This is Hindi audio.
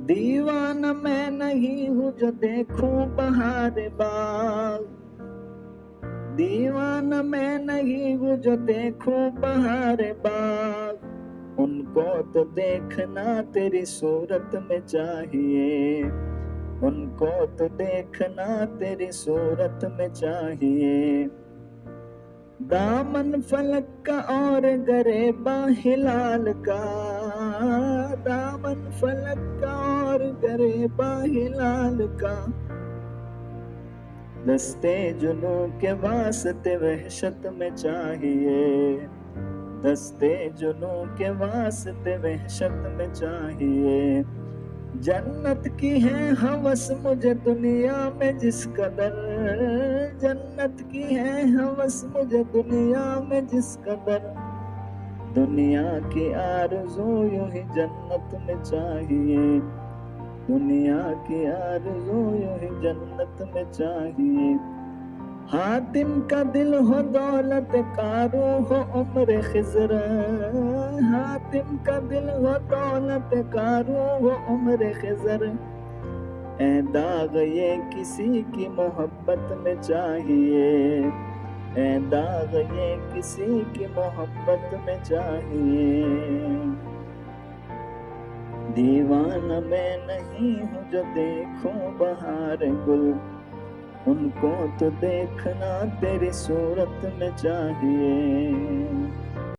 दीवाना मैं नहीं हूँ जो देखूं बहार बाग, दीवाना मैं नहीं हूँ जो देखूं बहार बाग। उनको तो देखना तेरी सूरत में चाहिए, उनको तो देखना तेरी सूरत में चाहिए। दामन फलक का और गरेबा हिलाल का, दामन फलक का और गरेबा हिलाल का। दस्ते जुनू के वास्ते वहशत में चाहिए, दस्ते जुनू के वास्ते वहशत में चाहिए। जन्नत की है हवस मुझे दुनिया में जिस कदर, जन्नत की है हवस मुझे दुनिया में जिस कदर। दुनिया की आरज़ू यूं ही जन्नत में चाहिए, दुनिया की आरज़ू यूं ही जन्नत में चाहिए। हातिम का दिल हो दौलत कारो हो उम्र खिज़र, हातिम का दिल हो दौलत कारो हो उम्र खिज़र। ए दाग ये किसी की मोहब्बत में चाहिए, ए दाग ये किसी की मोहब्बत में चाहिए। दीवाना मैं नहीं हूँ जो देखूं बहार गुल, उनको तो देखना तेरी सूरत में चाहिए।